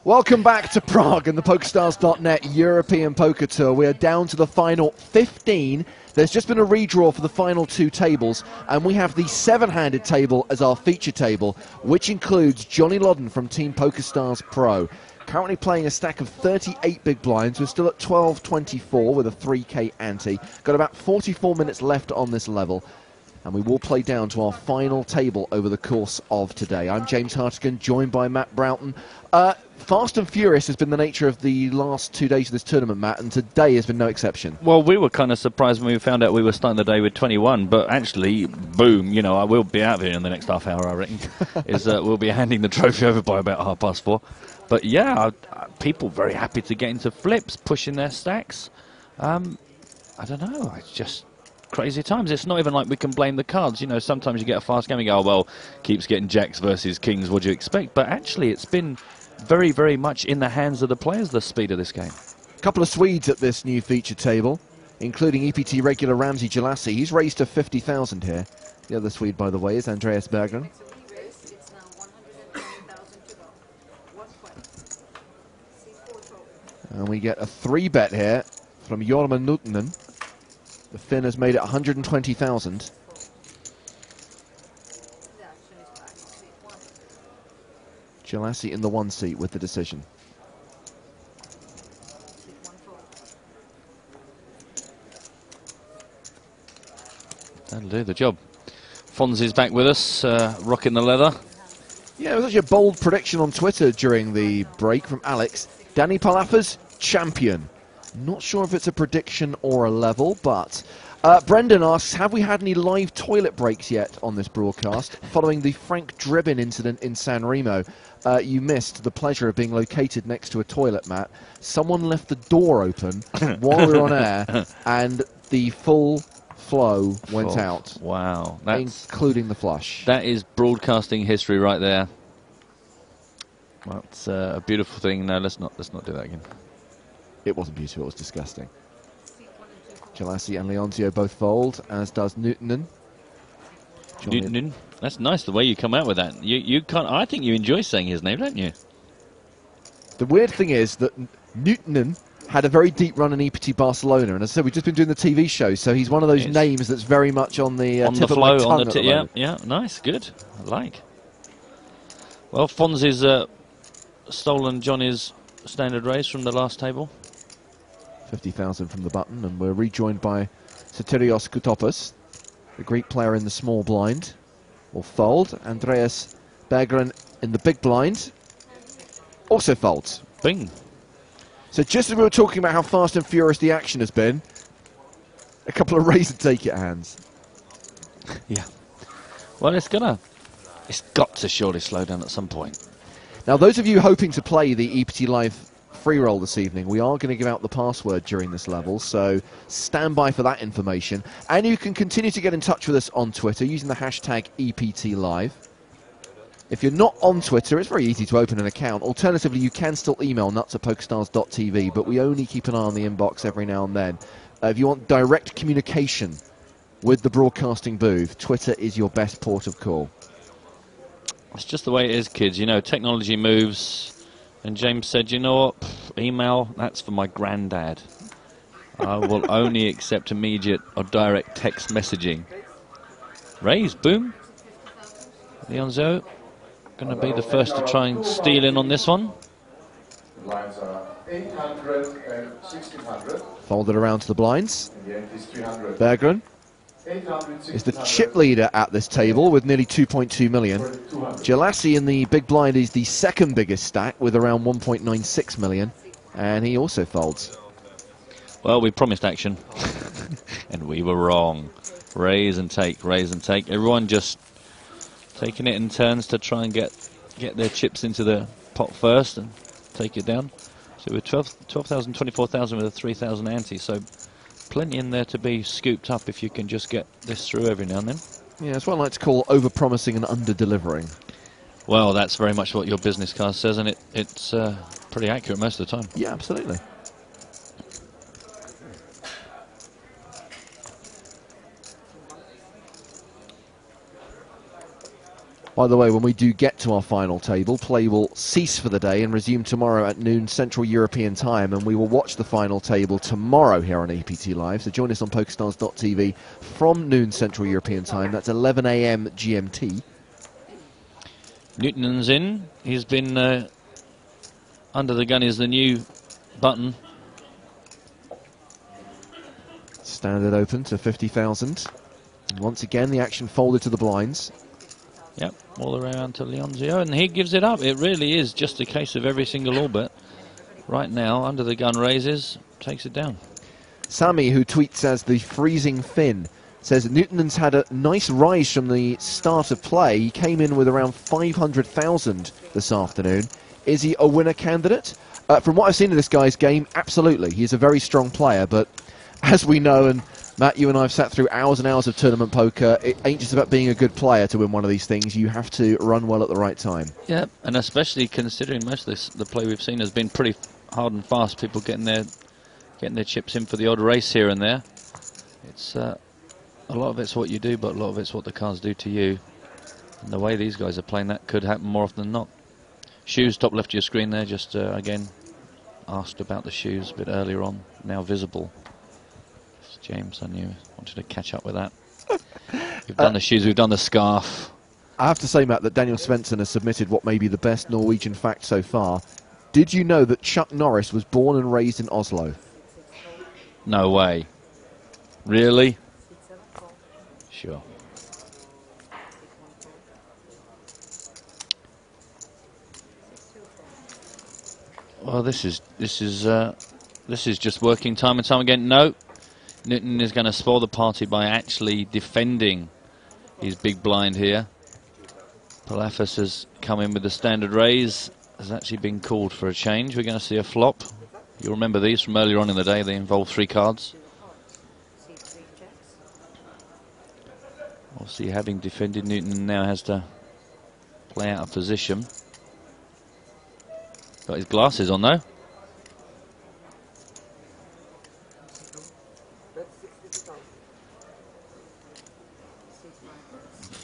Welcome back to Prague and the PokerStars.net European Poker Tour. We are down to the final 15. There's just been a redraw for the final two tables, and we have the seven-handed table as our feature table, which includes Johnny Lodden from Team PokerStars Pro. Currently playing a stack of 38 big blinds. We're still at 12.24 with a 3K ante. Got about 44 minutes left on this level, and we will play down to our final table over the course of today. I'm James Hartigan, joined by Matt Broughton. Fast and furious has been the nature of the last 2 days of this tournament, Matt, and today has been no exception. Well, we were kind of surprised when we found out we were starting the day with 21, but actually, boom, you know, I will be out here in the next half hour, I reckon. We'll be handing the trophy over by about 4:30. But yeah, people very happy to get into flips, pushing their stacks. I don't know, it's just crazy times. It's not even like we can blame the cards. You know, sometimes you get a fast game and go, oh, well, keeps getting jacks versus kings, what do you expect? But actually, it's been very, very much in the hands of the players, the speed of this game. A couple of Swedes at this new feature table, including EPT regular Ramsey Jalassi. He's raised to 50,000 here. The other Swede, by the way, is Andreas Berggren. And we get a 3-bet here from Jorma Nuutinen. The Finn has made it 120,000. Jalassi in the one seat with the decision. That'll do the job. Fonzie's back with us, rocking the leather. Yeah, it was actually a bold prediction on Twitter during the break from Alex. Danny Palafas, champion. Not sure if it's a prediction or a level, but Brendan asks, have we had any live toilet breaks yet on this broadcast following the Frank Dribbin incident in San Remo? You missed the pleasure of being located next to a toilet, Matt. Someone left the door open while we were on air, and the full flow went out. Wow. Including the flush. That is broadcasting history right there. That's a beautiful thing. No, let's not do that again. It wasn't beautiful, it was disgusting. Jalassi and Leonzio both fold, as does Nuutinen. Nuutinen. That's nice the way you come out with that. You can't. I think you enjoy saying his name, don't you? The weird thing is that Nuutinen had a very deep run in EPT Barcelona, and as I said, we've just been doing the TV show, so he's one of those names that's very much on the tip of my tongue at the moment. Yeah, nice, good. I like. Well, Fonzie's stolen Johnny's standard raise from the last table. 50,000 from the button, and we're rejoined by Sotirios Koutopoulos, the Greek player in the small blind. Will fold. Andreas Berggren in the big blind also folds. Bing. So just as we were talking about how fast and furious the action has been, a couple of raise and take it hands. Yeah. Well, it's got to surely slow down at some point. Now, those of you hoping to play the EPT Live free roll this evening, we are going to give out the password during this level, so stand by for that information. And you can continue to get in touch with us on Twitter using the hashtag EPT Live. If you're not on Twitter, it's very easy to open an account. Alternatively, you can still email nuts@pokerstars.tv, but we only keep an eye on the inbox every now and then. If you want direct communication with the broadcasting booth, Twitter is your best port of call. It's just the way it is, kids. You know, technology moves. And James said, you know what, email, that's for my granddad. I will only accept immediate or direct text messaging. Raise, boom. Leonzo, going to be the first to try and steal in on this one. Lines are 800 and 1600. Folded around to the blinds. In the end, it's 300. Berggren is the chip leader at this table with nearly 2.2 million. Jalassi in the big blind is the second biggest stack with around 1.96 million, and he also folds. Well, we promised action, and we were wrong. Raise and take, raise and take. Everyone just taking it in turns to try and get their chips into the pot first and take it down. So we're 12,000, 24,000 with a 3,000 ante, so plenty in there to be scooped up if you can just get this through every now and then. Yeah, it's what I like to call over-promising and under-delivering. Well, that's very much what your business card says, and it's pretty accurate most of the time. Yeah, absolutely. By the way, when we do get to our final table, play will cease for the day and resume tomorrow at noon Central European time, and we will watch the final table tomorrow here on EPT Live. So join us on PokerStars.tv from noon Central European time. That's 11 AM GMT. Newton's in. He's been under the gun is the new button. Standard open to 50,000. Once again, the action folded to the blinds. Yep, all the way around to Leonzio, and he gives it up. It really is just a case of every single orbit. Right now, under the gun raises, takes it down. Sammy, who tweets as the Freezing Finn, says Newton's had a nice rise from the start of play. He came in with around 500,000 this afternoon. Is he a winner candidate? From what I've seen of this guy's game, absolutely. He's a very strong player, but as we know, and Matt, you and I have sat through hours and hours of tournament poker, it ain't just about being a good player to win one of these things. You have to run well at the right time. Yeah, and especially considering most of the play we've seen has been pretty hard and fast. People getting their chips in for the odd race here and there. It's a lot of it's what you do, but a lot of it's what the cards do to you. And the way these guys are playing, that could happen more often than not. Shoes, top left of your screen there, just again asked about the shoes a bit earlier on, now visible. James, I knew, wanted to catch up with that. We've done the shoes, we've done the scarf. I have to say, Matt, that Daniel Svensson has submitted what may be the best Norwegian fact so far. Did you know that Chuck Norris was born and raised in Oslo? No way. Really? Sure. Well, this is just working time and time again. No. Newton is going to spoil the party by actually defending his big blind here. Palafis has come in with the standard raise. Has actually been called for a change. We're going to see a flop. You'll remember these from earlier on in the day. They involve 3 cards. Obviously, having defended, Newton now has to play out of position. Got his glasses on though.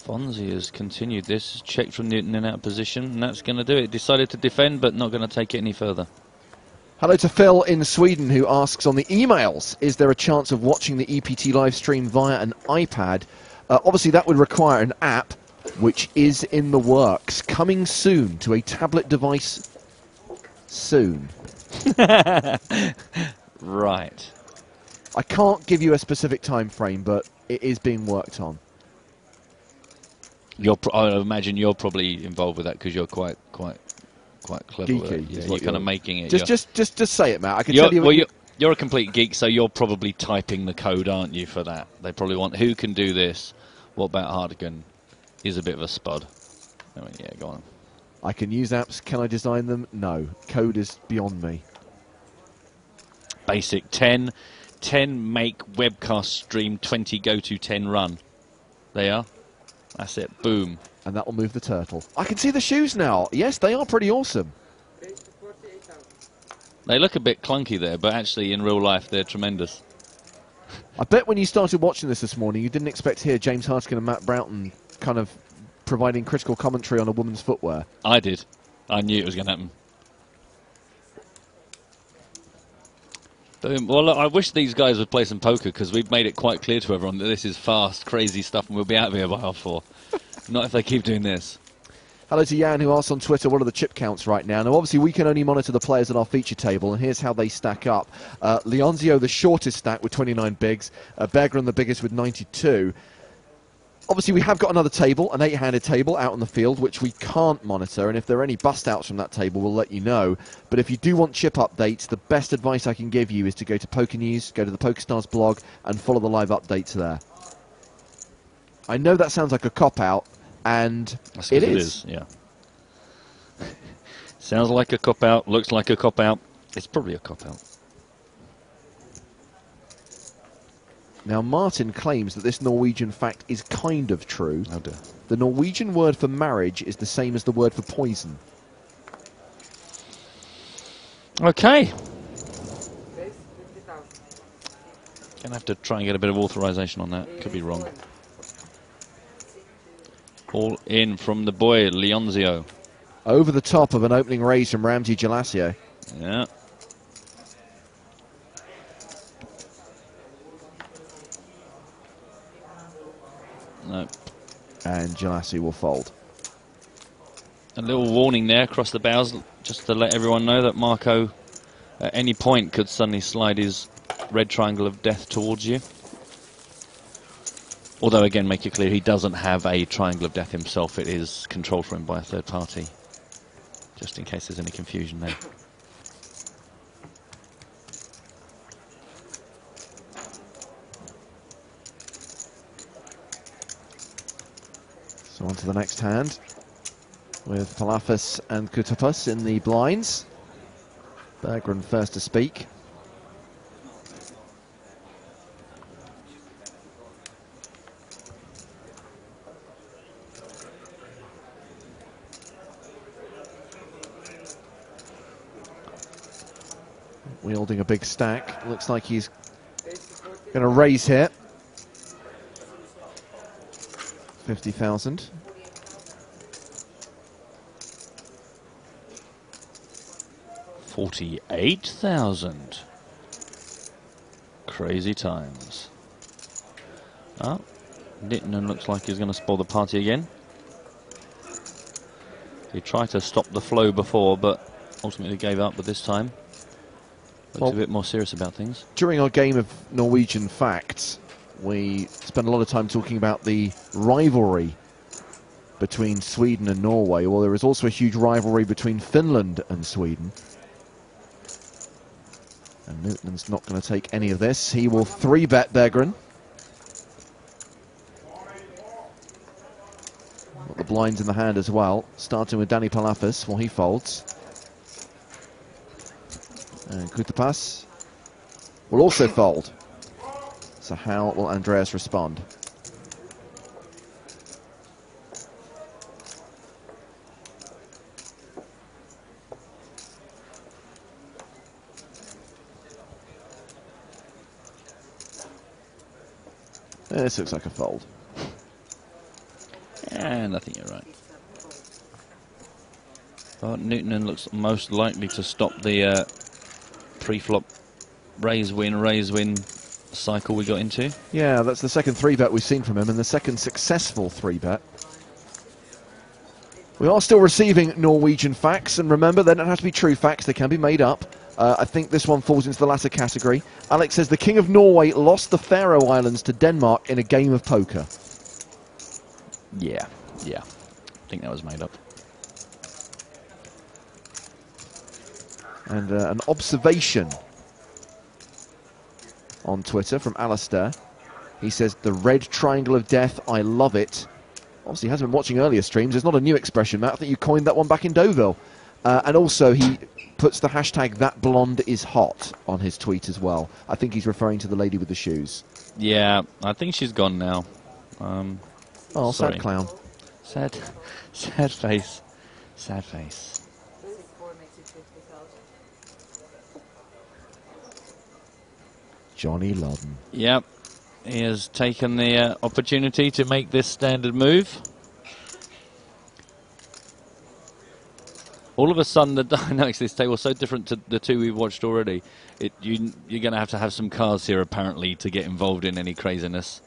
Fonzie has continued this, checked from Newton in out of position, and that's going to do it. Decided to defend, but not going to take it any further. Hello to Phil in Sweden, who asks on the emails, is there a chance of watching the EPT live stream via an iPad? Obviously, that would require an app, which is in the works. Coming soon to a tablet device soon. Right. I can't give you a specific time frame, but it is being worked on. I imagine you're probably involved with that because you're quite clever. Geeky. Yeah, you're kind of making it. Just say it, Matt. I can tell you. Well, you're a complete geek, so you're probably typing the code, aren't you, for that? They probably want who can do this. What about Hardigan? He's a bit of a spud. I mean, yeah, go on. I can use apps. Can I design them? No. Code is beyond me. Basic 10 make webcast stream 20 go to 10 run. They are. That's it. Boom. And that will move the turtle. I can see the shoes now. Yes, they are pretty awesome. They look a bit clunky there, but actually in real life they're tremendous. I bet when you started watching this morning, you didn't expect to hear James Hartigan and Matt Broughton kind of providing critical commentary on a woman's footwear. I did. I knew it was going to happen. Boom. Well, look, I wish these guys would play some poker because we've made it quite clear to everyone that this is fast, crazy stuff and we'll be out of here by half 4. Not if they keep doing this. Hello to Jan, who asks on Twitter, what are the chip counts right now? Now, obviously, we can only monitor the players at our feature table, and here's how they stack up. Leonzio, the shortest stack with 29 bigs. Bergeron, the biggest with 92. Obviously, we have got another table, an 8-handed table out on the field, which we can't monitor, and if there are any bust-outs from that table, we'll let you know. But if you do want chip updates, the best advice I can give you is to go to Poker News, go to the PokerStars blog, and follow the live updates there. I know that sounds like a cop-out, and it is. Yeah. Sounds like a cop-out, looks like a cop-out. It's probably a cop-out. Now, Martin claims that this Norwegian fact is kind of true. Oh dear. The Norwegian word for marriage is the same as the word for poison. Okay. Gonna have to try and get a bit of authorization on that. Could be wrong. All in from the boy, Leonzio. Over the top of an opening raise from Ramsey Gelasio. Yeah. No. And Gelasio will fold. A little warning there across the bows, just to let everyone know that Marco, at any point, could suddenly slide his red triangle of death towards you. Although, again, make it clear, he doesn't have a triangle of death himself. It is controlled for him by a third party. Just in case there's any confusion there. So on to the next hand, with Palafis and Kutapus in the blinds. Berggren first to speak. Wielding a big stack. Looks like he's going to raise here. 50,000. $48,000. Crazy times. Oh, Nittinen looks like he's going to spoil the party again. He tried to stop the flow before, but ultimately gave up. But this time, looks a bit more serious about things. During our game of Norwegian Facts, we spent a lot of time talking about the rivalry between Sweden and Norway. Well, there is also a huge rivalry between Finland and Sweden. And Newton's not going to take any of this. He will 3-bet Berggren. Got the blinds in the hand as well, starting with Danny Palafis while he folds. And Kutapas will also fold. So how will Andreas respond? This looks like a fold. And I think you're right. But Newtonen looks most likely to stop the pre-flop raise-win cycle we got into. Yeah, that's the second 3-bet we've seen from him, and the second successful 3-bet. We are still receiving Norwegian facts, and remember, they don't have to be true facts, they can be made up. I think this one falls into the latter category. Alex says the King of Norway lost the Faroe Islands to Denmark in a game of poker. Yeah. I think that was made up. And an observation on Twitter from Alistair. He says, the red triangle of death, I love it. Obviously, he hasn't been watching earlier streams. It's not a new expression, Matt. I think you coined that one back in Deauville. And also, he puts the hashtag #thatblondeishot on his tweet as well. I think he's referring to the lady with the shoes. Yeah, I think she's gone now. Oh, sorry. sad clown. Sad face. Sad face. Johnny Lodden. Yep, he has taken the opportunity to make this standard move. All of a sudden, the dynamics of this table are so different to the two we've watched already. You're going to have some cards here, apparently, to get involved in any craziness.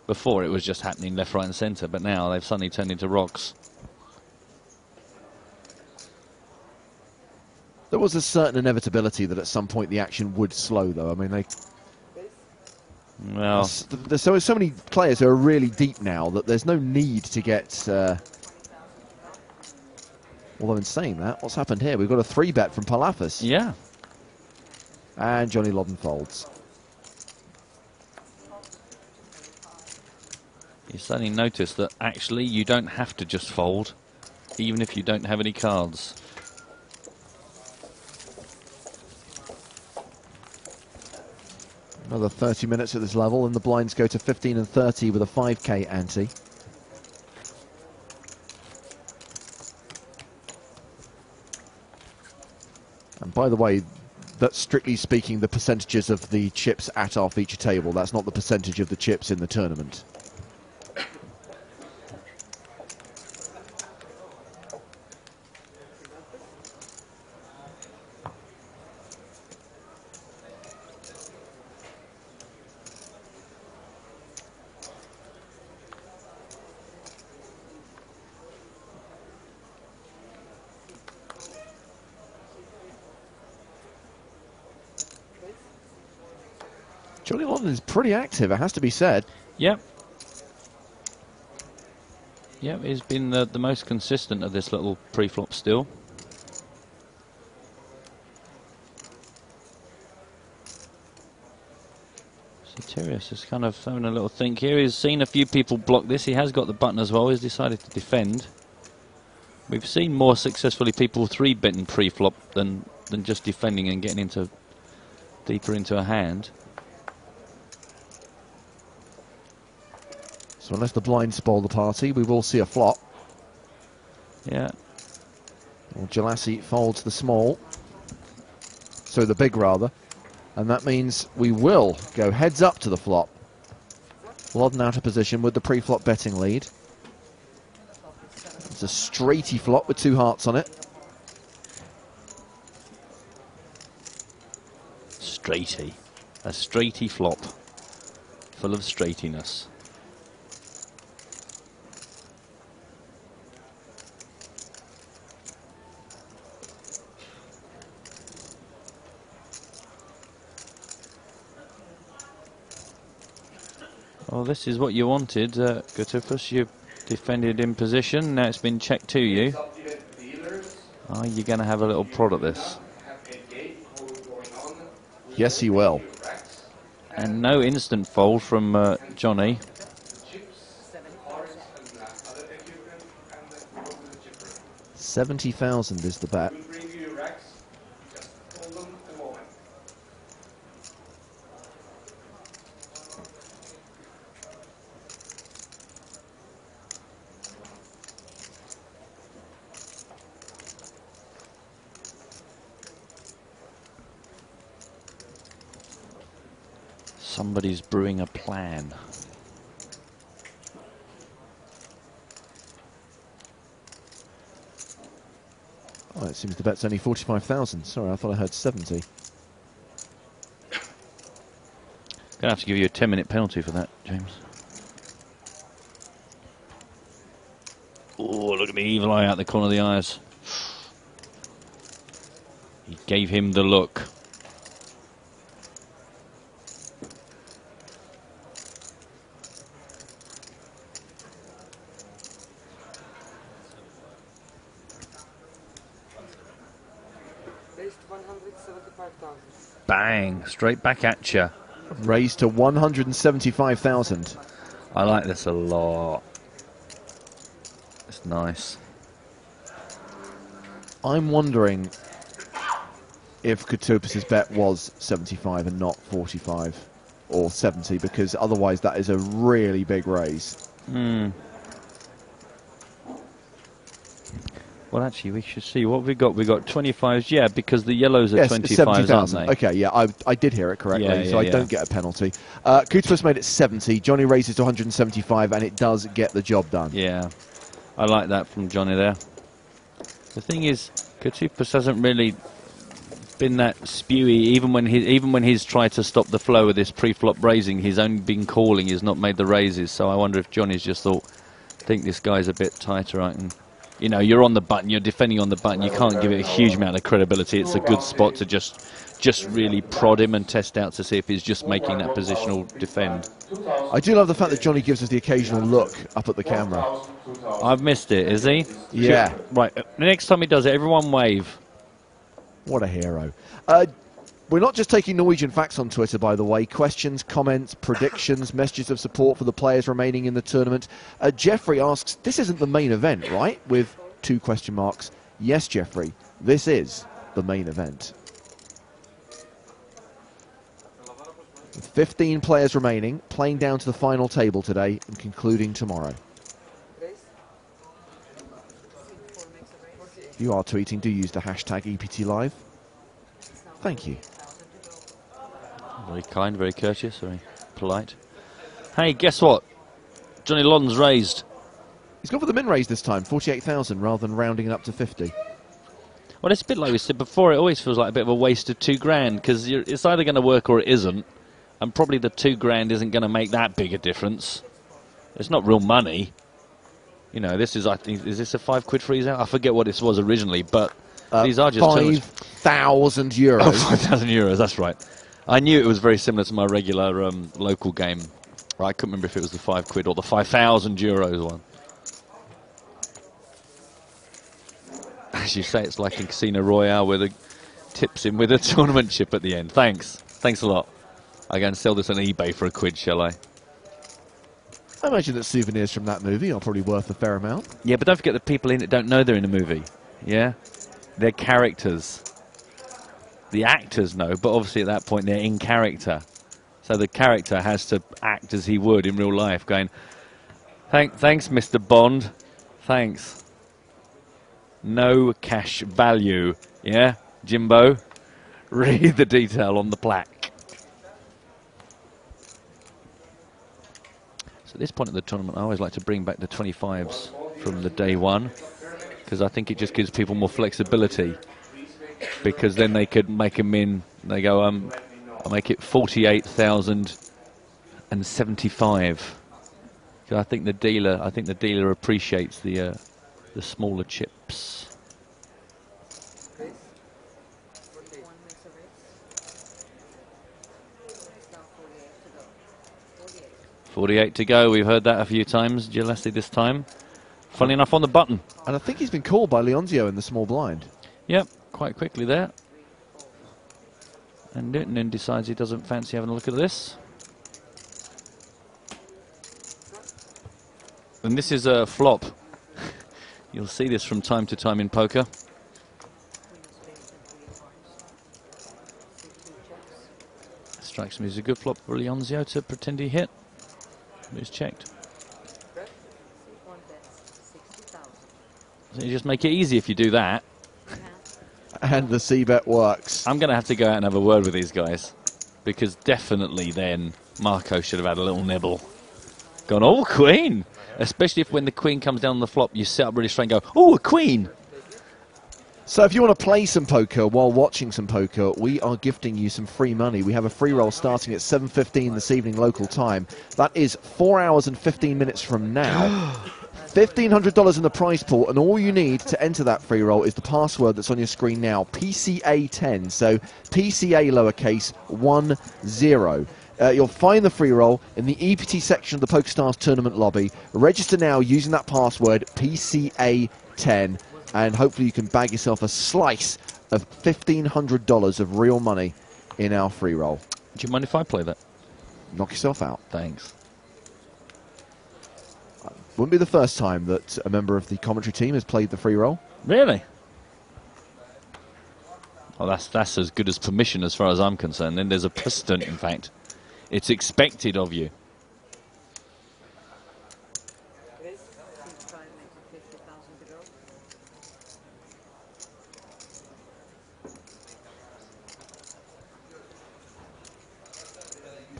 Before, it was just happening left, right, and centre, but now they've suddenly turned into rocks. There was a certain inevitability that at some point the action would slow, though. I mean, Well, there's so many players who are really deep now that there's no need to get... Although in saying that, what's happened here? We've got a 3-bet from Palafis. yeah. And Johnny Lodden folds. You suddenly notice that actually you don't have to just fold, even if you don't have any cards. Another 30 minutes at this level, and the blinds go to 15 and 30 with a 5k ante. And by the way, that's strictly speaking the percentages of the chips at our feature table. That's not the percentage of the chips in the tournament. Johnny London is pretty active, it has to be said. Yep. Yep, he's been the most consistent of this little pre-flop still. Soterios is kind of having a little think here. He's seen a few people block this. He has got the button as well. He's decided to defend. We've seen more successfully people 3-betting pre-flop than just defending and getting into deeper into a hand. So unless the blinds spoil the party, we will see a flop. Yeah. Well, Jalassi folds the small. So the big, rather. And that means we will go heads up to the flop. Lodden out of position with the pre-flop betting lead. It's a straighty flop with 2 hearts on it. Straighty. A straighty flop. Full of straightiness. Well, this is what you wanted, Gutufus. You defended in position. Now it's been checked to you. Are you going to have a little prod at this? Yes, he will. And no instant fold from Johnny. 70,000 is the bet. Somebody's brewing a plan. Oh, it seems the bet's only 45,000. Sorry, I thought I heard 70. Gonna have to give you a 10-minute penalty for that, James. Oh, look at the evil eye out the corner of the eyes. He gave him the look. Bang, straight back at you. Raised to 175,000. I like this a lot. It's nice. I'm wondering if Kutopus's bet was 75 and not 45 or 70, because otherwise that is a really big raise. Well, actually, we should see what we got. We got 25s, yeah, because the yellows are Yes, 25s, aren't they? Okay, yeah, I did hear it correctly, Yeah, so I yeah. don't get a penalty. Kutopus made it 70. Johnny raises to 175, and it does get the job done. Yeah, I like that from Johnny there. The thing is, Kutopus hasn't really been that spewy. Even when he's tried to stop the flow of this pre-flop raising, he's only been calling. He's not made the raises. So I wonder if Johnny's just thought, I think this guy's a bit tighter. I can. You know, you're on the button, you're defending on the button, you can't give it a huge amount of credibility. It's a good spot to just really prod him and test out to see if he's just making that positional defend. I do love the fact that Johnny gives us the occasional look up at the camera. I've missed it, is he? Yeah. Right, the next time he does it, everyone wave. What a hero. We're not just taking Norwegian facts on Twitter, by the way. Questions, comments, predictions, messages of support for the players remaining in the tournament. Jeffrey asks, this isn't the main event, right? With 2 question marks. Yes, Jeffrey, this is the main event. With 15 players remaining, playing down to the final table today and concluding tomorrow. If you are tweeting, do use the hashtag EPT Live. Thank you. Very kind, very courteous, very polite. Hey, guess what? Johnny London's raised. He's gone for the min raise this time, 48,000 rather than rounding it up to 50. Well, it's a bit like we said before. It always feels like a bit of a waste of £2,000 because it's either going to work or it isn't, and probably the £2,000 isn't going to make that big a difference. It's not real money. You know, this is, I think, is this a £5 freeze out? I forget what this was originally, but these are just €5,000. Oh, €5,000, that's right. I knew it was very similar to my regular local game. I couldn't remember if it was the £5 or the 5,000 euros one. As you say, it's like in Casino Royale where the tips in with a tournament chip at the end. Thanks. Thanks a lot. I go and sell this on eBay for £1, shall I? I imagine that souvenirs from that movie are probably worth a fair amount. Yeah, but don't forget the people in it don't know they're in a movie. Yeah? They're characters. The actors know, but obviously at that point they're in character. So the character has to act as he would in real life, going, thanks, Mr. Bond. Thanks. No cash value. Yeah, Jimbo? Read the detail on the plaque. So at this point of the tournament, I always like to bring back the 25s from the day one, because I think it just gives people more flexibility. Because then they could make them in. They go, I'll make it 48,075. I think the dealer appreciates the smaller chips. 48 to go. We've heard that a few times. Gillespie this time. Funny enough, on the button. And I think he's been called by Leonzio in the small blind. Yep, quite quickly there. And Newton decides he doesn't fancy having a look at this. And this is a flop. You'll see this from time to time in poker. Strikes me as a good flop for Leonzio to pretend he hit. He's checked. So you just make it easy if you do that. And the C-bet works. I'm going to have to go out and have a word with these guys, because definitely then Marco should have had a little nibble. Gone, oh, queen! Especially if when the queen comes down on the flop, you sit up really straight and go, oh, a queen! So if you want to play some poker while watching some poker, we are gifting you some free money. We have a free roll starting at 7:15 this evening local time. That is 4 hours and 15 minutes from now. $1,500 in the prize pool, and all you need to enter that free roll is the password that's on your screen now, PCA10. So PCA lowercase 10. You'll find the free roll in the EPT section of the PokerStars tournament lobby. Register now using that password, PCA10, and hopefully you can bag yourself a slice of $1,500 of real money in our free roll. Do you mind if I play that? Knock yourself out. Thanks. Wouldn't be the first time that a member of the commentary team has played the free roll. Really? Well, that's as good as permission as far as I'm concerned. Then there's a precedent, in fact. It's expected of you.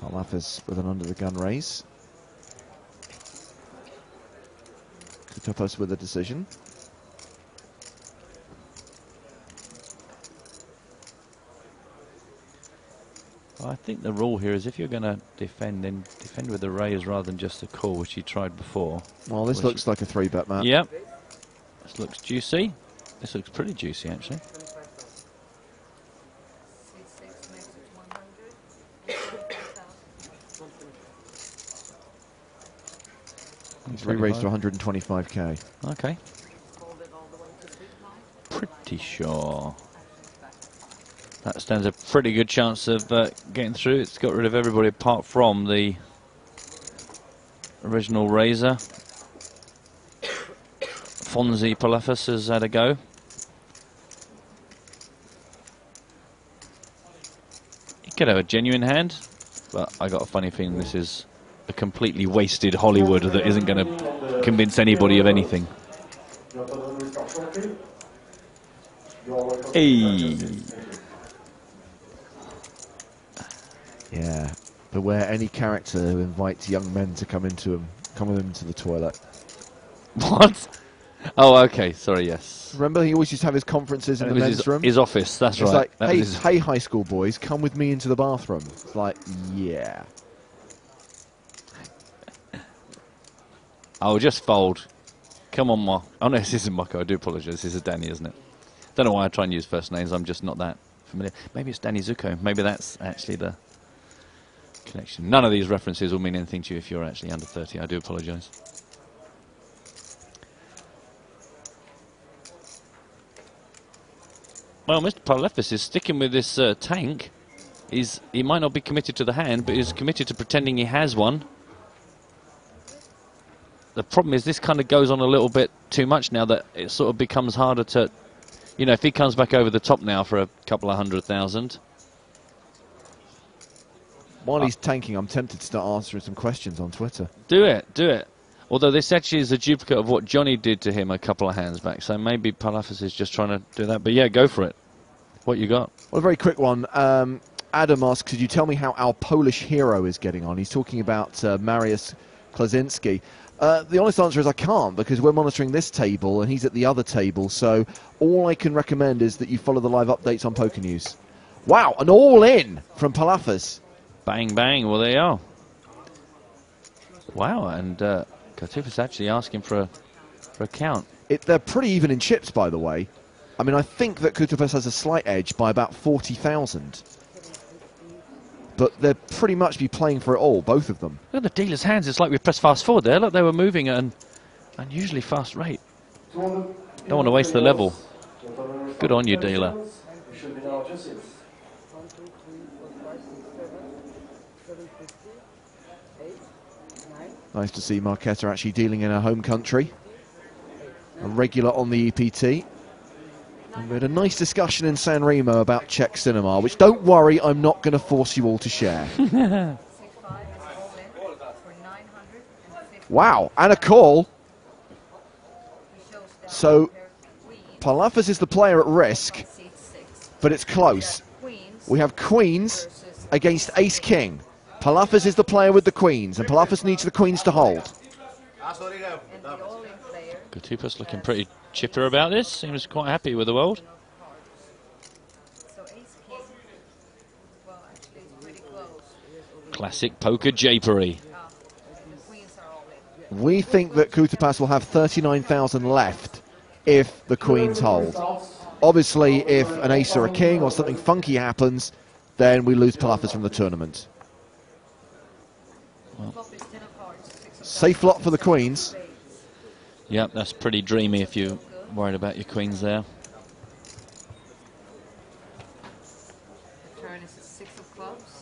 Parlafis with an under-the-gun raise. Kutopos with a decision. Well, I think the rule here is if you're going to defend, then defend with a raise rather than just a call, which he tried before. Well, this looks like a 3-bet, Matt. Yep. This looks juicy. This looks pretty juicy, actually. He's re-raised to 125k. Okay. Pretty sure. That stands a pretty good chance of getting through. It's got rid of everybody apart from the original raiser. Fonzie Palafis has had a go. He could have a genuine hand, but I got a funny feeling this is a completely wasted Hollywood that isn't going to convince anybody of anything. Hey. Yeah, beware any character who invites young men to come with him into the toilet. What? Oh, okay. Sorry. Yes. Remember, he always used to have his conferences in the men's room. His office. That's it's right. Like, hey, high school boys, come with me into the bathroom. It's like, yeah. I'll just fold. Come on, Ma. Oh no, this isn't Marco. I do apologise. This is Danny, isn't it? Don't know why I try and use first names. I'm just not that familiar. Maybe it's Danny Zuko. Maybe that's actually the connection. None of these references will mean anything to you if you're actually under 30. I do apologise. Well, Mr. Palefis is sticking with this tank. He might not be committed to the hand, but he's committed to pretending he has one. The problem is this kind of goes on a little bit too much now that it sort of becomes harder to... You know, if he comes back over the top now for a couple of 100,000... While he's tanking, I'm tempted to start answering some questions on Twitter. Do it, do it. Although this actually is a duplicate of what Johnny did to him a couple of hands back, so maybe Palafis is just trying to do that. But yeah, go for it. What you got? Well, a very quick one. Adam asks, could you tell me how our Polish hero is getting on? He's talking about Mariusz Klaczynski. The honest answer is I can't, because we're monitoring this table and he's at the other table, so all I can recommend is that you follow the live updates on Poker News. Wow, an all-in from Palafis. Bang, bang. Well, there you are. Wow, and Katufa's actually asking for a count. They're pretty even in chips, by the way. I mean, I think that Kutufas has a slight edge by about 40,000. But they'll pretty much be playing for it all, both of them. Look at the dealer's hands. It's like we pressed fast forward there. Look, they were moving at an unusually fast rate. Don't want to waste the level. Good on you, dealer. Nice to see Marquetta actually dealing in her home country. A regular on the EPT. And we had a nice discussion in San Remo about Czech cinema, which, don't worry, I'm not going to force you all to share. Wow, and a call. So, Palafis is the player at risk, but it's close. We have queens against ace-king. Palafis is the player with the queens, and Palafis needs the queens to hold. Katupas looking pretty chipper about this. Seems quite happy with the world. Classic poker japery. We think that Kutufas will have 39,000 left if the queens hold. Obviously, if an ace or a king or something funky happens, then we lose Palafis from the tournament. Well, safe lot for the queens. Yep, that's pretty dreamy if you're worried about your queens there.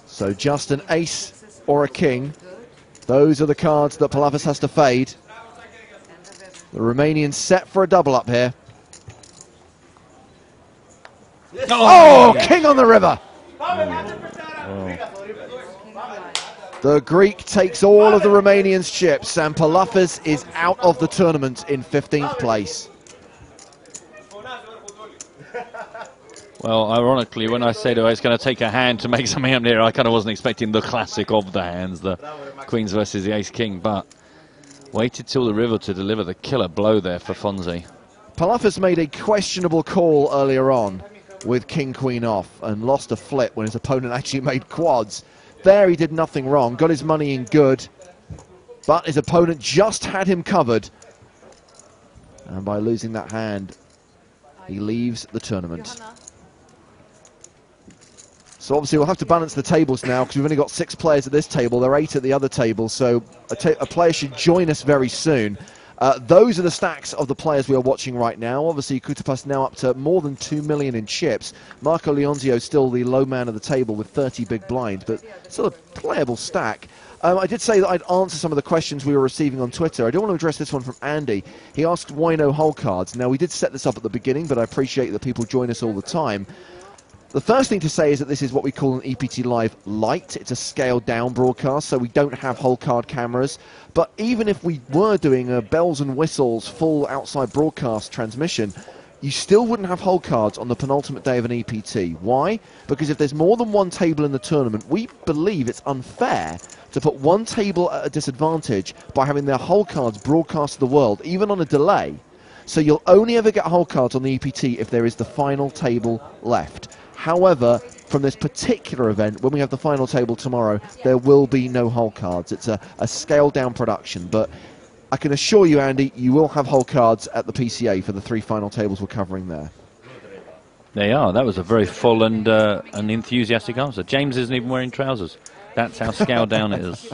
So just an ace or a king. Those are the cards that Palafis has to fade. The Romanian's set for a double up here. Oh, king on the river! The Greek takes all of the Romanian's chips, and Palafis is out of the tournament in 15th place. Well, ironically, when I said it's going to take a hand to make something up there, I kind of wasn't expecting the classic of the hands, the queens versus the ace-king, but waited till the river to deliver the killer blow there for Fonzie. Palafis made a questionable call earlier on with king-queen off and lost a flip when his opponent actually made quads. There he did nothing wrong, got his money in good, but his opponent just had him covered. And by losing that hand, he leaves the tournament. So obviously we'll have to balance the tables now because we've only got 6 players at this table. There are 8 at the other table, so a player should join us very soon. Those are the stacks of the players we are watching right now. Obviously, Kutufas now up to more than 2 million in chips. Marco Leonzio still the low man of the table with 30 big blinds, but still a playable stack. I did say that I'd answer some of the questions we were receiving on Twitter. I do want to address this one from Andy. He asked why no hole cards. Now, we did set this up at the beginning, but I appreciate that people join us all the time. The first thing to say is that this is what we call an EPT Live Lite. It's a scaled down broadcast, so we don't have whole card cameras. But even if we were doing a bells and whistles full outside broadcast transmission, you still wouldn't have whole cards on the penultimate day of an EPT. Why? Because if there's more than one table in the tournament, we believe it's unfair to put one table at a disadvantage by having their whole cards broadcast to the world, even on a delay. So you'll only ever get whole cards on the EPT if there is the final table left. However, from this particular event, when we have the final table tomorrow, there will be no whole cards. It's a scaled-down production, but I can assure you, Andy, you will have whole cards at the PCA for the 3 final tables we're covering there. They are. That was a very full and an enthusiastic answer. James isn't even wearing trousers. That's how scaled down it is.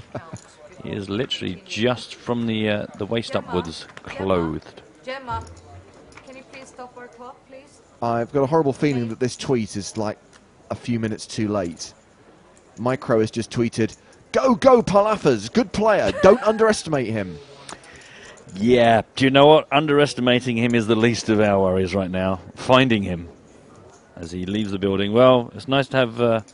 He is literally just from the waist upwards clothed. Gemma, can you please stop our clock, please? I've got a horrible feeling that this tweet is like a few minutes too late. Micro has just tweeted, "Go, go, Palafas, good player, don't underestimate him." Yeah, do you know what? Underestimating him is the least of our worries right now. Finding him as he leaves the building. Well, it's nice to have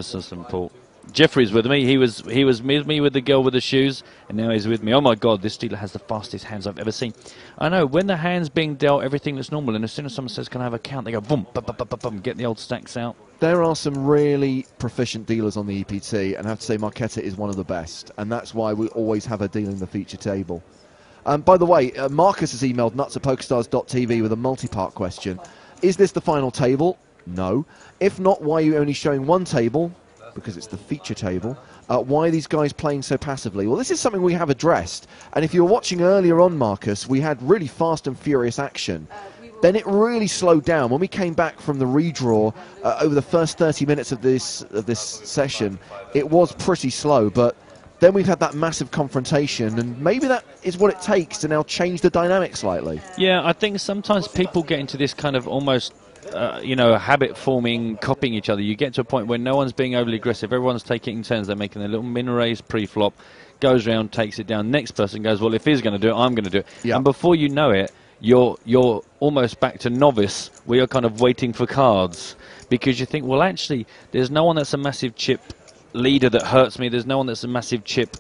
some support. Jeffrey's with me. He was with me with the girl with the shoes, and now he's with me. Oh my God, this dealer has the fastest hands I've ever seen. I know, when the hand's being dealt, everything looks normal, and as soon as someone says, "Can I have a count?" they go boom, bum, bum, bum, bum, bum, get the old stacks out. There are some really proficient dealers on the EPT, and I have to say Marquetta is one of the best, and that's why we always have her dealing the feature table. By the way, Marcus has emailed nuts@pokerstars.tv with a multi-part question. Is this the final table? No. If not, why are you only showing one table? Because it's the feature table. Why are these guys playing so passively? Well, this is something we have addressed. And if you were watching earlier on, Marcus, we had really fast and furious action. Then it really slowed down. When we came back from the redraw over the first 30 minutes of this session, it was pretty slow. But then we've had that massive confrontation, and maybe that is what it takes to now change the dynamic slightly. Yeah, I think sometimes people get into this kind of almost habit-forming, copying each other. You get to a point where no one's being overly aggressive. Everyone's taking it in turns. They're making their little min-raise pre-flop, goes around, takes it down. Next person goes, well, if he's going to do it, I'm going to do it. Yeah. And before you know it, you're almost back to novice, where you're kind of waiting for cards. Because you think, well, actually, there's no one that's a massive chip leader that hurts me. There's no one that's a massive chip,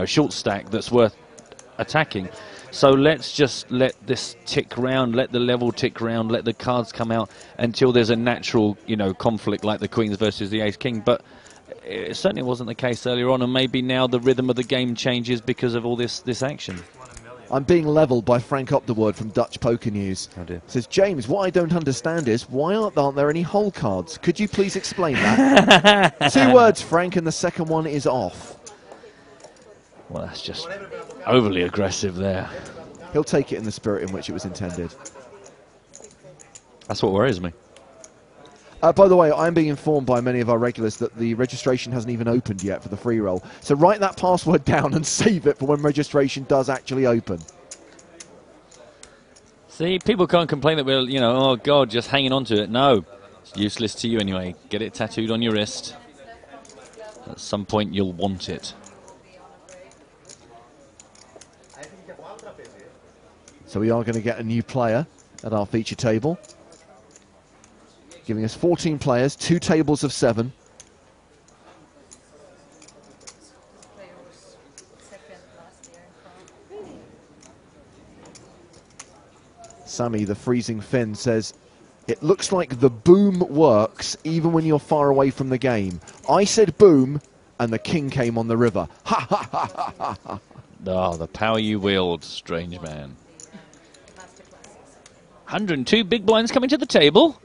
short stack that's worth attacking. So let's just let this tick round, let the level tick round, let the cards come out until there's a natural, conflict like the Queens versus the Ace-King. But it certainly wasn't the case earlier on, and maybe now the rhythm of the game changes because of all this action. I'm being levelled by Frank Opderwood from Dutch Poker News. Oh dear. Says, James, what I don't understand is, why aren't there any hole cards? Could you please explain that? 2 words, Frank, and the second one is off. Well, that's just overly aggressive there. He'll take it in the spirit in which it was intended. That's what worries me. By the way, I'm being informed by many of our regulars that the registration hasn't even opened yet for the free roll. So write that password down and save it for when registration does actually open. See, people can't complain that we're, oh God, just hanging on to it. No, it's useless to you anyway. Get it tattooed on your wrist. At some point, you'll want it. So we are going to get a new player at our feature table, giving us 14 players, 2 tables of 7. Sammy, the freezing Finn, says, it looks like the boom works even when you're far away from the game. I said boom, and the king came on the river. Ha ha ha ha ha ha. Oh, the power you wield, strange man. 102 big blinds coming to the table.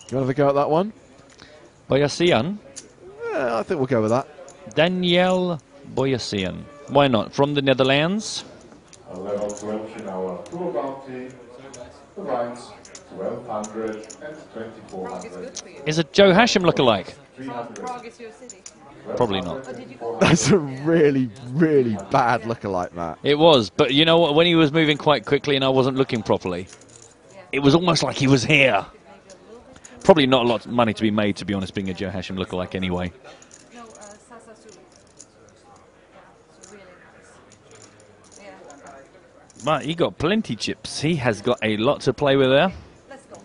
You want to have a go at that one? Boyasian. Yeah, I think we'll go with that. Danielle Boyasian. Why not? From the Netherlands. Level 12 in our tour bounty. The lines 1200 and 2400. Is it Joe Hashem lookalike? 300. Prague is your city. Probably not. That's a really, really bad lookalike, Matt. It was, but you know what? When he was moving quite quickly and I wasn't looking properly, it was almost like he was here. Probably not a lot of money to be made, to be honest, being a Joe Hashem lookalike anyway. No, Sasa Su. It's really nice. Yeah. But he got plenty chips. He has got a lot to play with there. Let's go.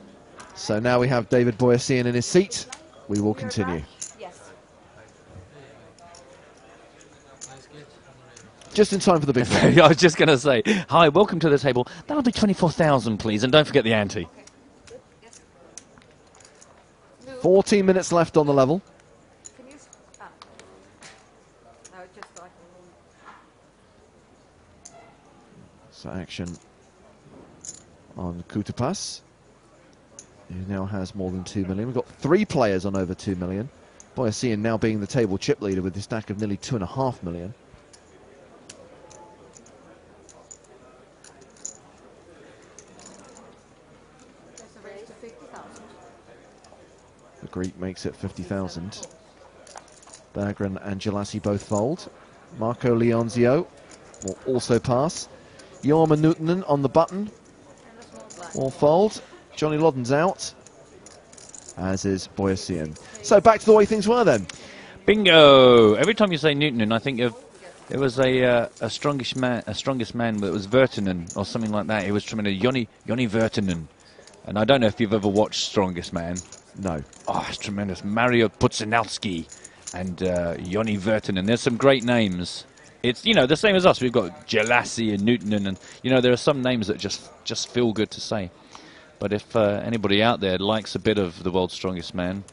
So now we have David Boyasian in his seat. We will continue. Yes. Just in time for the big one. I was just going to say, hi, welcome to the table. That'll be 24,000, please, and don't forget the ante. Okay. Good. Yes. 14 minutes left on the level. Can you? No, just like. So action on Kutapas, who now has more than 2 million. We've got 3 players on over 2 million. Boyasian now being the table chip leader with a stack of nearly 2.5 million. The Greek makes it 50,000. Berggren and Jalassi both fold. Marco Leonzio will also pass. Jorma Nuutinen on the button will fold. Johnny Lodden's out, as is Boyasian. So back to the way things were then. Bingo! Every time you say Nuutinen, I think of there was a strongest man, but it was Virtanen or something like that. It was tremendous. Joni Virtanen. And I don't know if you've ever watched Strongest Man. No. Oh, it's tremendous. Mario Pudzianowski and Joni Virtanen. There's some great names. It's, you know, the same as us. We've got Jalassi and Nuutinen, and, you know, there are some names that just feel good to say. But if anybody out there likes a bit of the world's strongest man,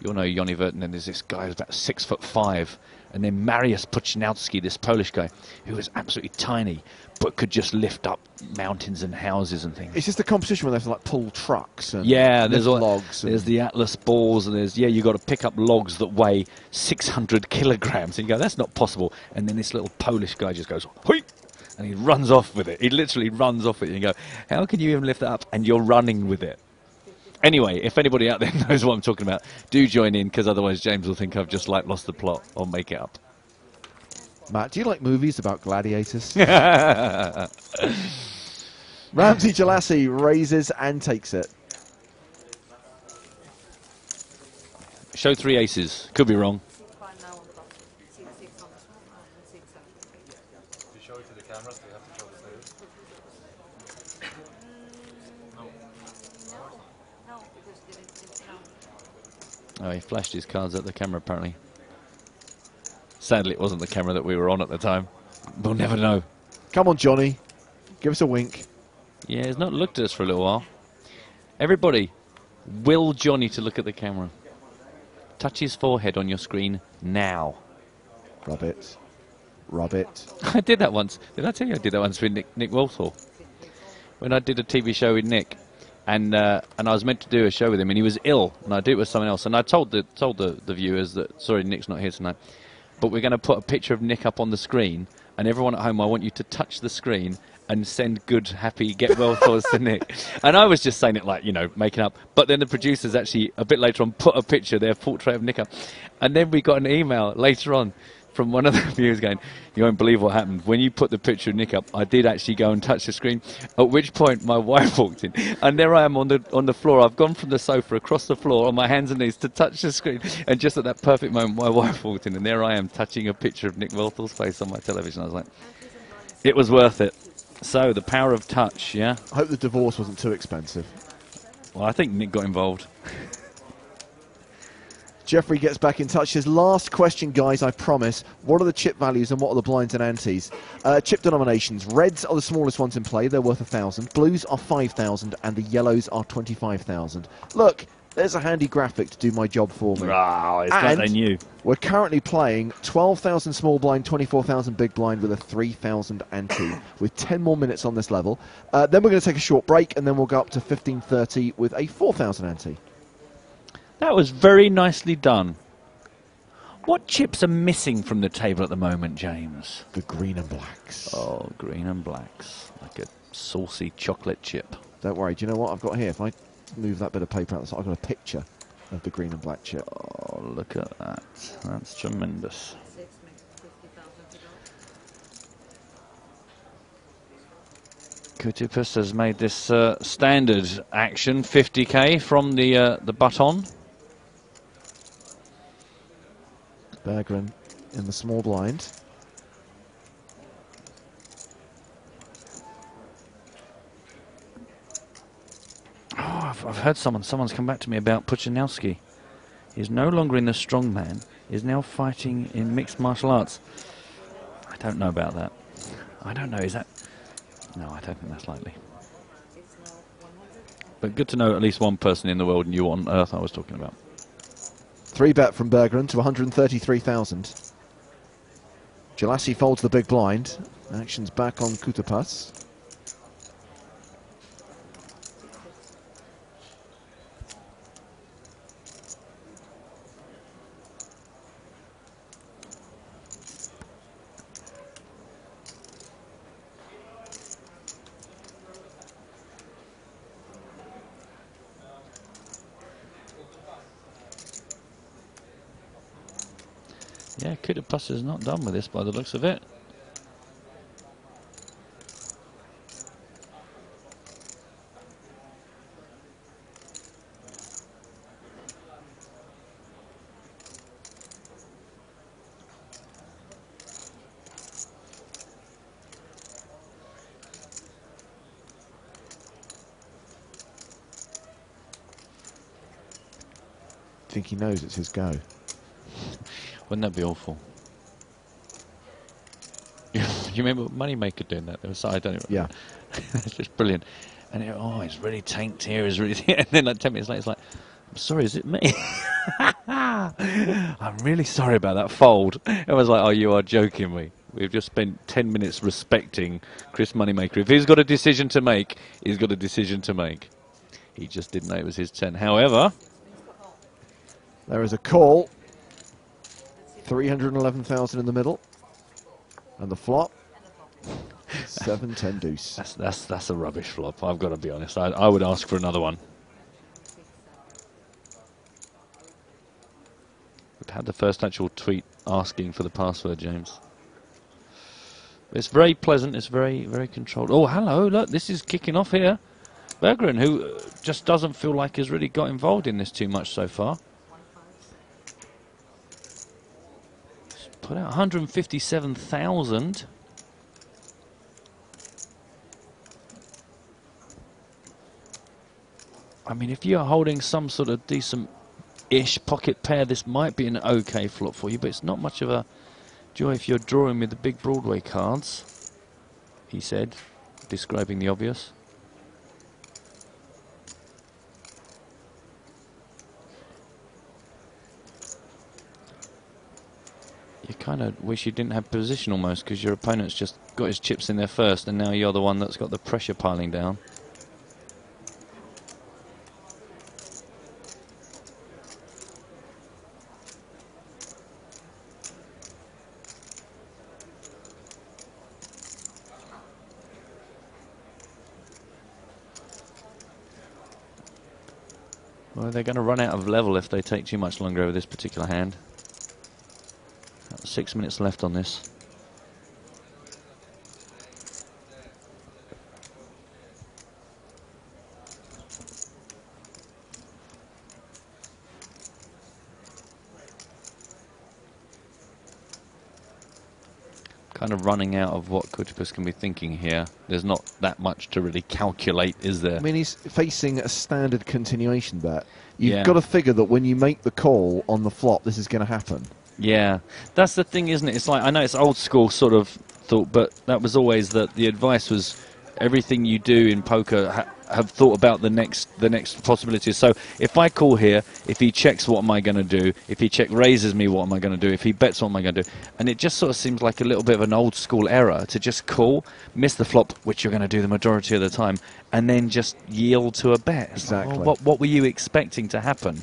you'll know Joni Virtanen. There's this guy who's about 6'5", and then Mariusz Pudzianowski, this Polish guy, who was absolutely tiny, but could just lift up mountains and houses and things. It's just a competition where they have to like pull trucks and there's logs. There's the Atlas balls, and there's you got to pick up logs that weigh 600 kilograms, and you go, that's not possible. And then this little Polish guy just goes, hoi! And he runs off with it. He literally runs off with it. And you go, how can you even lift it up? And you're running with it. Anyway, if anybody out there knows what I'm talking about, do join in, because otherwise James will think I've just like lost the plot or make it up. Matt, do you like movies about gladiators? Ramsey Jalassi raises and takes it. Show 3 aces. Could be wrong. Oh, he flashed his cards at the camera, apparently. Sadly, it wasn't the camera that we were on at the time. We'll never know. Come on, Johnny. Give us a wink. Yeah, he's not looked at us for a little while. Everybody, will Johnny to look at the camera. Touch his forehead on your screen now. Rub it. Rub it. I did that once. Did I tell you I did that once with Nick Walthall? When I did a TV show with Nick. And I was meant to do a show with him, and he was ill, and I did it with someone else. And I told the viewers that, sorry, Nick's not here tonight, but we're going to put a picture of Nick up on the screen, and everyone at home, I want you to touch the screen and send good, happy, get well thoughts to Nick. And I was just saying it like, you know, making up. But then the producers actually, a bit later on, put a picture, their portrait of Nick up. And then we got an email later on from one of the viewers going, you won't believe what happened. When you put the picture of Nick up, I did actually go and touch the screen, at which point my wife walked in, and there I am on the floor. I've gone from the sofa across the floor on my hands and knees to touch the screen, and just at that perfect moment, my wife walked in, and there I am touching a picture of Nick Walthall's face on my television. I was like, it was worth it. So, the power of touch, yeah? I hope the divorce wasn't too expensive. Well, I think Nick got involved. Jeffrey gets back in touch. His last question, guys, I promise. What are the chip values and what are the blinds and antes? Chip denominations. Reds are the smallest ones in play. They're worth 1,000. Blues are 5,000 and the yellows are 25,000. Look, there's a handy graphic to do my job for me. Oh, it's like they knew. We're currently playing 12,000 small blind, 24,000 big blind with a 3,000 ante with 10 more minutes on this level. Then we're going to take a short break and then we'll go up to 15:30 with a 4,000 ante. That was very nicely done. What chips are missing from the table at the moment, James? The green and blacks. Oh, green and blacks. Like a saucy chocolate chip. Don't worry, do you know what I've got here? If I move that bit of paper out the side, I've got a picture of the green and black chip. Oh, look at that. That's tremendous. Kutipus has made this standard action, 50k from the button. Berggren in the small blind. Oh, I've heard someone's come back to me about Pudzianowski. He's no longer in the strongman. He's now fighting in mixed martial arts. I don't know about that. I don't know. Is that? No, I don't think that's likely. But good to know at least one person in the world knew what on earth I was talking about. 3-bet from Berggren to 133,000. Jalassi folds the big blind. Action's back on Kutipus. Yeah, Kuda Plus is not done with this by the looks of it. I think he knows it's his go. Wouldn't that be awful? You remember Moneymaker doing that? There was, I don't know. Yeah. It's just brilliant. And it's really tanked here. It's really, and then like 10 minutes later, it's like, I'm sorry, is it me? I'm really sorry about that fold. I was like, oh, you are joking me. We've just spent 10 minutes respecting Chris Moneymaker. If he's got a decision to make, he's got a decision to make. He just didn't know it was his 10. However, there is a call. 311,000 in the middle. And the flop. 7-10 deuce. That's a rubbish flop. I've got to be honest. I would ask for another one. We've had the first actual tweet asking for the password, James. It's very pleasant. It's very, very controlled. Oh, hello. Look, this is kicking off here. Berggren, who just doesn't feel like has really got involved in this too much so far. Put out 157,000. I mean, if you're holding some sort of decent-ish pocket pair, this might be an okay flop for you, but it's not much of a joy if you're drawing with the big Broadway cards, he said, describing the obvious. You kind of wish you didn't have position almost, because your opponent's just got his chips in there first, and now you're the one that's got the pressure piling down. Well, they're going to run out of level if they take too much longer over this particular hand. 6 minutes left on this. Kind of running out of what Kutipus can be thinking here. There's not that much to really calculate, is there? I mean, he's facing a standard continuation bet. You've got to figure that when you make the call on the flop, this is going to happen. Yeah, that's the thing, isn't it? It's like, I know it's old school sort of thought, but that was always that the advice was everything you do in poker have thought about the next possibilities. So if I call here, if he checks, what am I going to do? If he check raises me, what am I going to do? If he bets, what am I going to do? And it just sort of seems like a little bit of an old school error to just call, miss the flop, which you're going to do the majority of the time, and then just yield to a bet. Exactly. Like, what were you expecting to happen?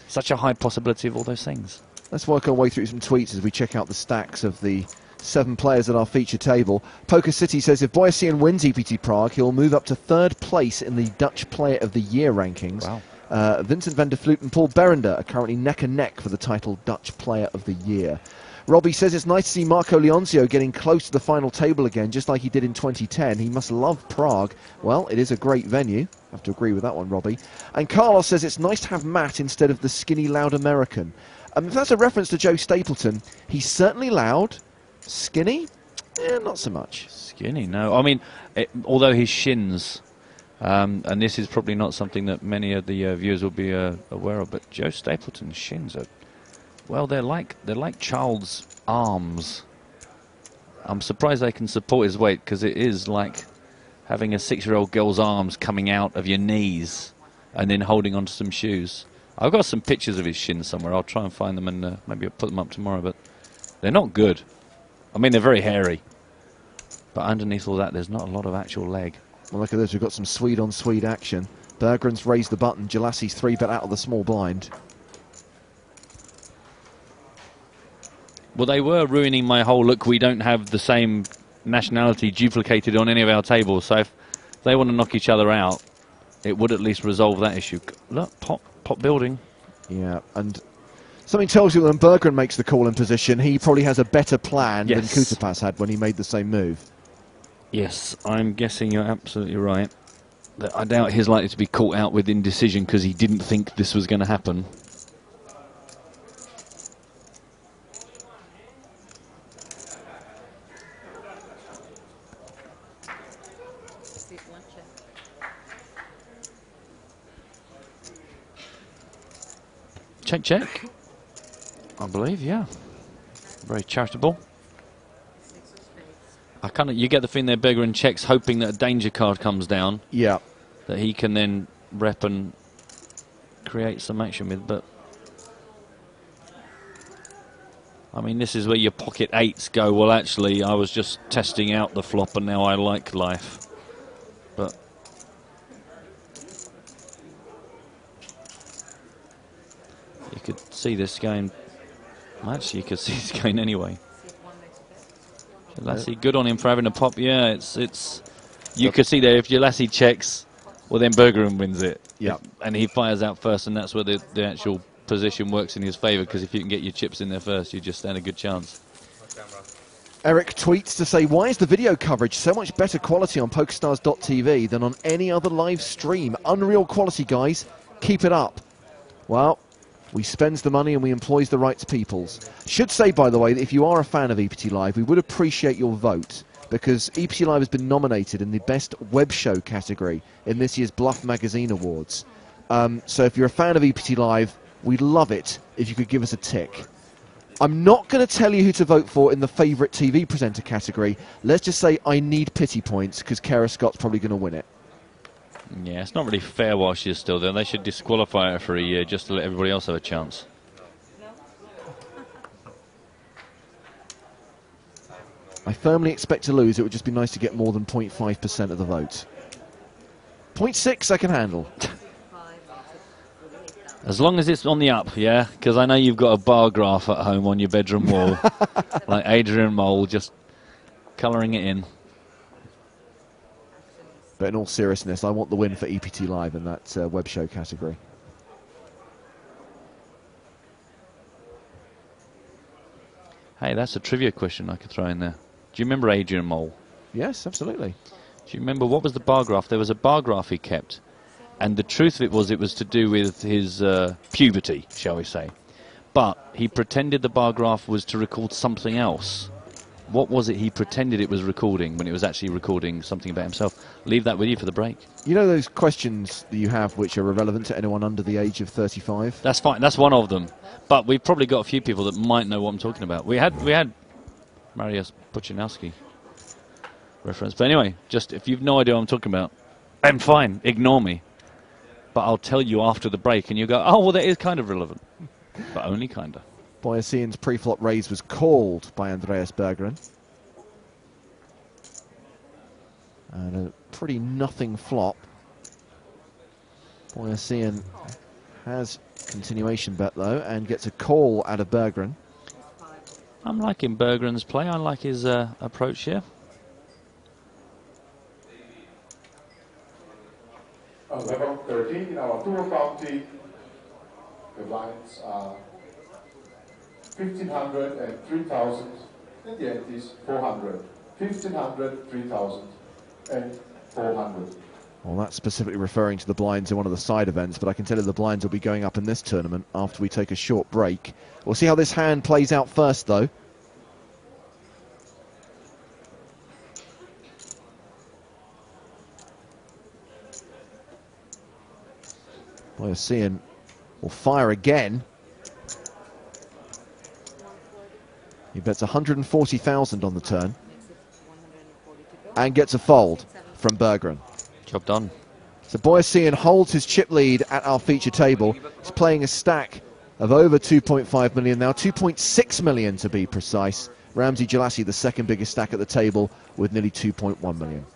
Such a high possibility of all those things. Let's work our way through some tweets as we check out the stacks of the 7 players at our feature table. Poker City says if Boyasian wins EPT Prague, he'll move up to 3rd place in the Dutch Player of the Year rankings. Wow. Vincent van der Vloot and Paul Berender are currently neck and neck for the title Dutch Player of the Year. Robbie says it's nice to see Marco Leoncio getting close to the final table again, just like he did in 2010. He must love Prague. Well, it is a great venue. I have to agree with that one, Robbie. And Carlos says it's nice to have Matt instead of the skinny, loud American. If that's a reference to Joe Stapleton, he's certainly loud. Skinny? Not so much. Skinny, no. I mean, although his shins, and this is probably not something that many of the viewers will be aware of, but Joe Stapleton's shins are, well, they're like child's arms. I'm surprised they can support his weight, because it is like having a 6-year-old girl's arms coming out of your knees and then holding onto some shoes. I've got some pictures of his shins somewhere. I'll try and find them and maybe I'll put them up tomorrow, but they're not good. I mean, they're very hairy, but underneath all that, there's not a lot of actual leg. Well, look at this. We've got some Swede-on-Swede action. Berggren's raised the button. Jalassi's 3-bet out of the small blind. Well, they were ruining my whole look. We don't have the same nationality duplicated on any of our tables, so if they want to knock each other out, it would at least resolve that issue. Look, pot building. Yeah, and Something tells you that when Berggren makes the call in position, he probably has a better plan than Yes. Kutapas had when he made the same move. Yes, I'm guessing you're absolutely right. That I doubt he's likely to be caught out with indecision because he didn't think this was going to happen. Check, check. I believe, yeah. Very charitable. You get the feeling there, Berggren checks, hoping that a danger card comes down. Yeah. That he can then rep and create some action with, but I mean, this is where your pocket eights go, well, actually, I was just testing out the flop and now I like life. But you could see this going, actually, you could see this going anyway. Lassie, good on him for having a pop. Yeah, you could see there, if your Lassie checks, well, then Berggren wins it. Yeah. And he fires out first, and that's where the actual position works in his favour, because if you can get your chips in there first, you just stand a good chance. Eric tweets to say, why is the video coverage so much better quality on PokerStars.tv than on any other live stream? Unreal quality, guys. Keep it up. Well, we spends the money and we employs the right peoples. Should say, by the way, that if you are a fan of EPT Live, we would appreciate your vote, because EPT Live has been nominated in the Best Web Show category in this year's Bluff Magazine Awards. So if you're a fan of EPT Live, we'd love it if you could give us a tick. I'm not going to tell you who to vote for in the favourite TV presenter category. Let's just say I need pity points, because Kara Scott's probably going to win it. Yeah, it's not really fair while she's still there. They should disqualify her for a year just to let everybody else have a chance. I firmly expect to lose. It would just be nice to get more than 0.5% of the vote. 0.6 I can handle. As long as it's on the up, yeah? Because I know you've got a bar graph at home on your bedroom wall. Like Adrian Mole, just colouring it in. But in all seriousness, I want the win for EPT Live in that web show category. Hey, that's a trivia question I could throw in there. Do you remember Adrian Mole? Yes, absolutely. Do you remember what was the bar graph? There was a bar graph he kept. And the truth of it was to do with his puberty, shall we say. But he pretended the bar graph was to record something else. What was it he pretended it was recording when it was actually recording something about himself? Leave that with you for the break. You know those questions that you have which are irrelevant to anyone under the age of 35? That's fine. That's one of them. But we've probably got a few people that might know what I'm talking about. We had Mariusz Puchinowski reference. But anyway, just if you've no idea what I'm talking about, I'm fine. Ignore me. But I'll tell you after the break, and you go, oh, well, that is kind of relevant. But only kind of. Boyasian's pre-flop raise was called by Andreas Berggren. And a pretty nothing flop. Boyasian has continuation bet, though, and gets a call out of Berggren. I'm liking Berggren's play. I like his approach here. On level 13 in our tour bounty, the blinds are 1,500 and 3,000, and the antes 400. 1,500, 3,000, and 400. Well, that's specifically referring to the blinds in one of the side events, but I can tell you the blinds will be going up in this tournament after we take a short break. We'll see how this hand plays out first, though. Boyasian will fire again. He bets 140,000 on the turn and gets a fold from Berggren. Job done. So Boyasian holds his chip lead at our feature table. He's playing a stack of over 2.5 million now, 2.6 million to be precise. Ramsey Jalassi, the second biggest stack at the table, with nearly 2.1 million.